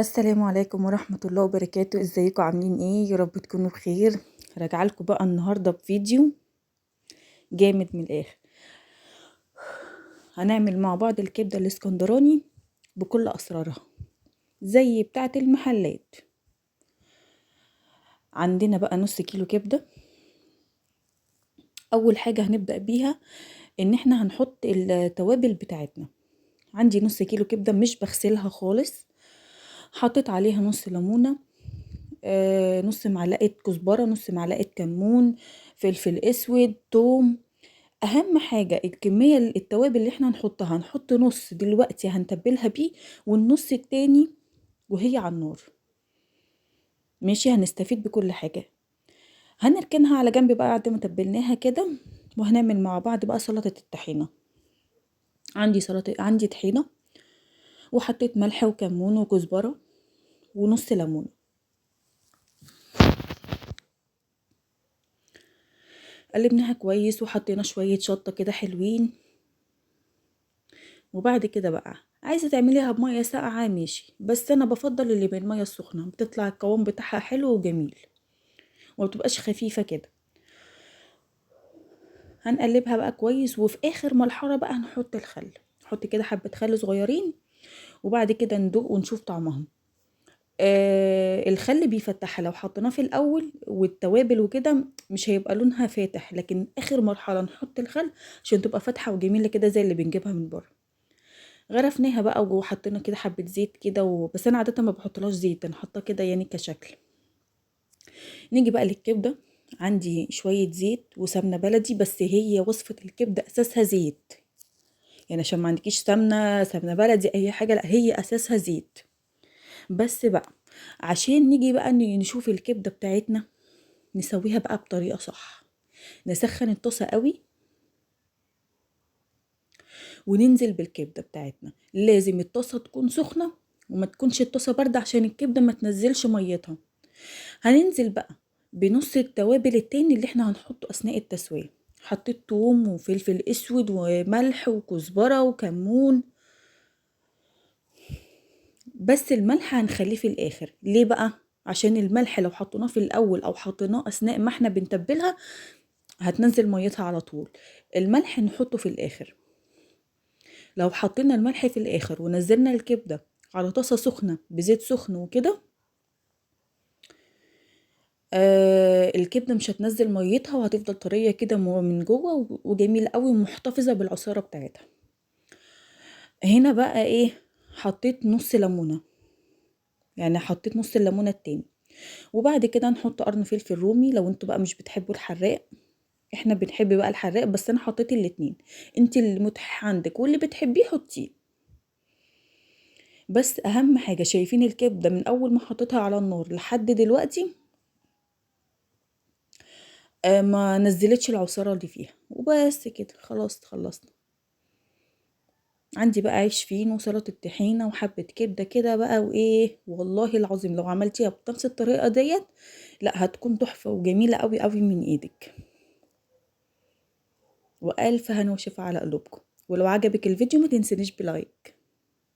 السلام عليكم ورحمة الله وبركاته. ازيكم عاملين ايه؟ يا رب تكونوا بخير. راجعه لكم بقى النهارده بفيديو جامد من الاخر. هنعمل مع بعض الكبده الاسكندراني بكل اسرارها زي بتاعه المحلات. عندنا بقى نص كيلو كبده. اول حاجه هنبدا بيها ان احنا هنحط التوابل بتاعتنا. عندي نص كيلو كبده مش بغسلها خالص، حطيت عليها نص ليمونه، نص معلقه كزبره، نص معلقه كمون، فلفل اسود، توم. اهم حاجة الكمية التوابل اللي احنا هنحطها، هنحط نص دلوقتي هنتبلها بيه، والنص التاني وهي على النار. ماشي، هنستفيد بكل حاجة. هنركنها على جنب بقى بعد ما تبلناها كده، وهنعمل مع بعض بقى سلطة الطحينة. عندي طحينة، وحطيت ملح وكمون وكزبرة ونص ليمون. قلبناها كويس وحطينا شوية شطة كده حلوين. وبعد كده بقى عايزه تعمليها بميه ساقعه ماشي، بس انا بفضل اللي بالميه السخنه، بتطلع القوام بتاعها حلو وجميل وما بتبقاش خفيفه كده. هنقلبها بقى كويس، وفي اخر مرحله بقى هنحط الخل. نحط كده حبه خل صغيرين، وبعد كده ندوق ونشوف طعمهم. الخل بيفتحها، لو حطيناه في الاول والتوابل وكده مش هيبقى لونها فاتح، لكن اخر مرحله نحط الخل عشان تبقى فاتحه وجميله كده زي اللي بنجيبها من بره. غرفناها بقى وحطينا كده حبة زيت كده بس انا عادة ما بحطلهاش زيت، انا حاطاه كده يعني كشكل. نيجي بقى للكبدة. عندي شوية زيت وسمنة بلدي، بس هي وصفة الكبدة اساسها زيت، يعني عشان ما عندكيش سمنة بلدي اي حاجة، لا هي اساسها زيت. بس بقى عشان نيجي بقى نشوف الكبدة بتاعتنا نسويها بقى بطريقة صح. نسخن الطاسة قوي وننزل بالكبدة بتاعتنا. لازم الطاسة تكون سخنة وما تكونش الطاسة باردة عشان الكبدة ما تنزلش ميتها. هننزل بقى بنص التوابل التاني اللي احنا هنحطه اثناء التسوية. حطيت توم وفلفل اسود وملح وكزبرة وكمون، بس الملح هنخليه في الاخر. ليه بقى؟ عشان الملح لو حطيناه في الاول او حطيناه اثناء ما احنا بنتبلها هتنزل ميتها على طول. الملح نحطه في الاخر. لو حطينا الملح في الاخر ونزلنا الكبدة على طاسة سخنة بزيت سخن وكده، الكبده مش هتنزل ميتها وهتفضل طريه كده من جوه وجميله قوي ومحتفظه بالعصاره بتاعتها. هنا بقى ايه؟ حطيت نص ليمونه، يعني حطيت نص الليمونه التاني. وبعد كده نحط قرن فلفل رومي لو انتوا بقى مش بتحبوا الحراق. احنا بنحب بقى الحراق، بس انا حطيت الاتنين. انت اللي متاح عندك واللي بتحبيه حطيه. بس اهم حاجه، شايفين الكبده من اول ما حطيتها على النار لحد دلوقتي ما نزلتش العصاره اللي فيها، وبس كده خلاص خلصنا. عندي بقى عيش فين وسلطة طحينة وحبة كبدة كده بقى وايه، والله العظيم لو عملتيها بنفس الطريقة ديت لا هتكون تحفة وجميلة قوي قوي من ايدك. والف هنا وشفا على قلوبكم. ولو عجبك الفيديو ما تنسنيش بلايك.